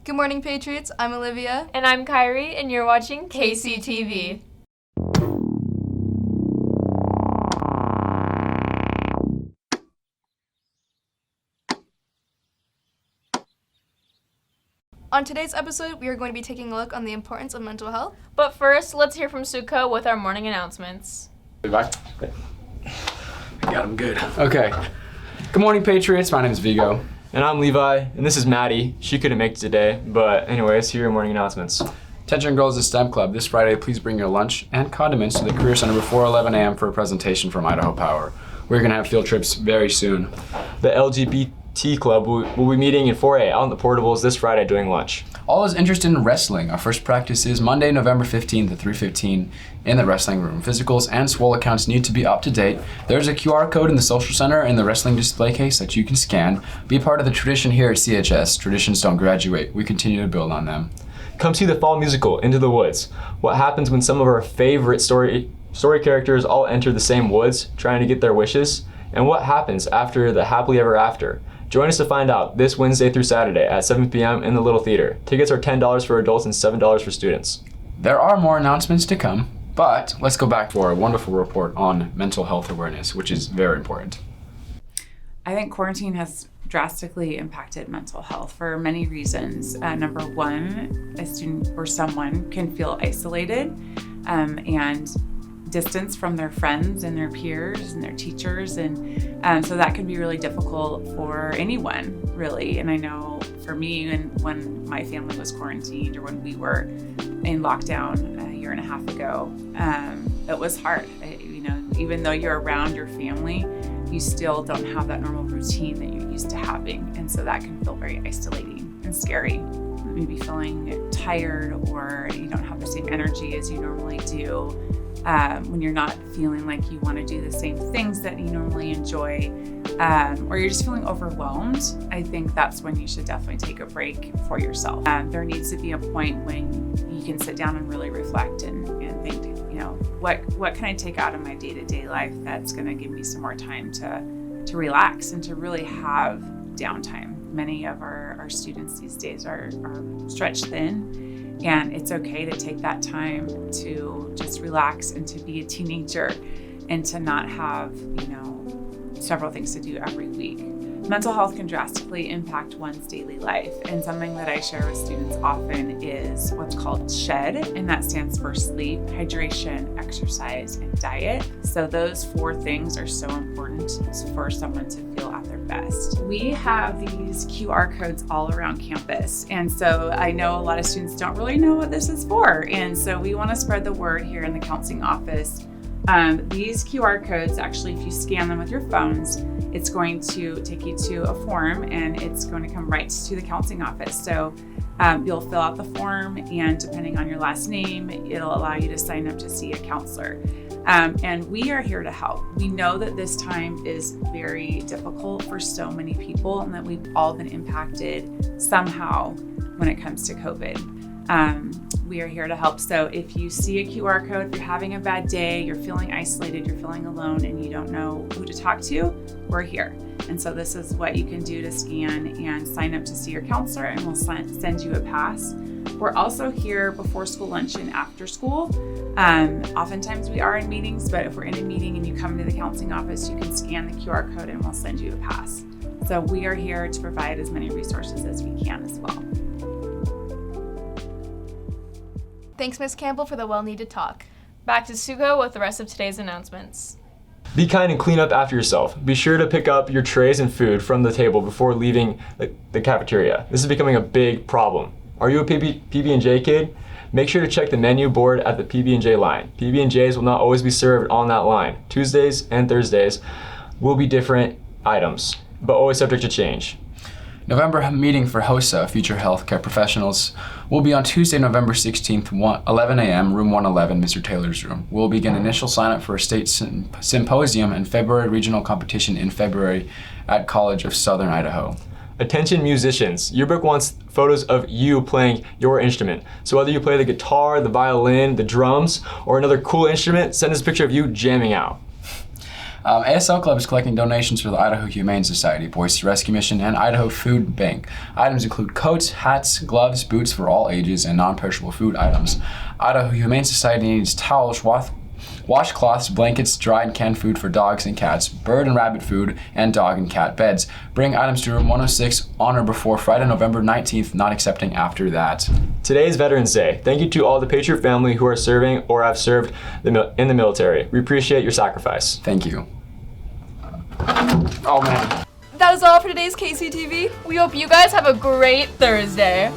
Good morning, Patriots. I'm Olivia. And I'm Kyrie, and you're watching KCTV. On today's episode, we are going to be taking a look on the importance of mental health. But first, let's hear from Suko with our morning announcements. I got him good. Okay. Good morning, Patriots. My name is Vigo. And I'm Levi, and this is Maddie. She couldn't make it today, but anyways, here are your morning announcements. Attention Girls is STEM Club. This Friday, please bring your lunch and condiments to the Career Center before 11 a.m. for a presentation from Idaho Power. We're going to have field trips very soon. The LGBT Club will be meeting in 4A out in the portables this Friday during lunch. All those interested in wrestling, our first practice is Monday, November 15th at 3:15 in the wrestling room. Physicals and swole accounts need to be up to date. There's a QR code in the social center in the wrestling display case that you can scan. Be part of the tradition here at CHS. Traditions don't graduate. We continue to build on them. Come see the fall musical, Into the Woods. What happens when some of our favorite story characters all enter the same woods, trying to get their wishes? And what happens after the happily ever after? Join us to find out this Wednesday through Saturday at 7 p.m. in the Little Theater. Tickets are $10 for adults and $7 for students. There are more announcements to come, but let's go back for a wonderful report on mental health awareness, which is very important. I think quarantine has drastically impacted mental health for many reasons. Number one, a student or someone can feel isolated and distance from their friends and their peers and their teachers, and so that can be really difficult for anyone, really. And I know for me, when my family was quarantined or when we were in lockdown a year and a half ago, it was hard. Even though you're around your family, you still don't have that normal routine that you're used to having, and so that can feel very isolating and scary. Maybe feeling tired, or you don't have the same energy as you normally do. When you're not feeling like you want to do the same things that you normally enjoy, or you're just feeling overwhelmed, I think that's when you should definitely take a break for yourself. There needs to be a point when you can sit down and really reflect and think, what can I take out of my day-to-day life that's going to give me some more time to relax and to really have downtime. Many of our students these days are stretched thin, and it's okay to take that time to just relax and to be a teenager and to not have, several things to do every week. Mental health can drastically impact one's daily life, and something that I share with students often is what's called SHED, and that stands for sleep, hydration, exercise, and diet. So those 4 things are so important for someone to feel at their best. We have these QR codes all around campus, and so I know a lot of students don't really know what this is for, and so we want to spread the word here in the counseling office. These QR codes, actually, if you scan them with your phones, it's going to take you to a form, and it's going to come right to the counseling office. So you'll fill out the form, and depending on your last name, it'll allow you to sign up to see a counselor. And we are here to help. We know that this time is very difficult for so many people, and that we've all been impacted somehow when it comes to COVID. We are here to help. So if you see a QR code, if you're having a bad day, you're feeling isolated, you're feeling alone, and you don't know who to talk to, we're here. And so this is what you can do to scan and sign up to see your counselor, and we'll send you a pass. We're also here before school lunch and after school. Oftentimes we are in meetings, but if we're in a meeting and you come to the counseling office, you can scan the QR code and we'll send you a pass. So we are here to provide as many resources as we can as well. Thanks, Ms. Campbell, for the well-needed talk. Back to Suko with the rest of today's announcements. Be kind and clean up after yourself. Be sure to pick up your trays and food from the table before leaving the cafeteria. This is becoming a big problem. Are you a PB&J kid? Make sure to check the menu board at the PB&J line. PB&Js will not always be served on that line. Tuesdays and Thursdays will be different items, but always subject to change. November meeting for HOSA, Future Healthcare Professionals, will be on Tuesday, November 16th, 11 a.m., room 111, Mr. Taylor's room. We'll begin initial sign-up for a state symposium and February regional competition in February at College of Southern Idaho. Attention musicians, yearbook wants photos of you playing your instrument. So whether you play the guitar, the violin, the drums, or another cool instrument, send us a picture of you jamming out. ASL Club is collecting donations for the Idaho Humane Society, Boise Rescue Mission, and Idaho Food Bank. Items include coats, hats, gloves, boots for all ages, and non-perishable food items. Idaho Humane Society needs towels, washcloths, blankets, dried and canned food for dogs and cats, bird and rabbit food, and dog and cat beds. Bring items to room 106 on or before Friday, November 19th, not accepting after that. Today is Veterans Day. Thank you to all the Patriot family who are serving or have served in the military. We appreciate your sacrifice. Thank you. Oh man. That is all for today's KCTV. We hope you guys have a great Thursday.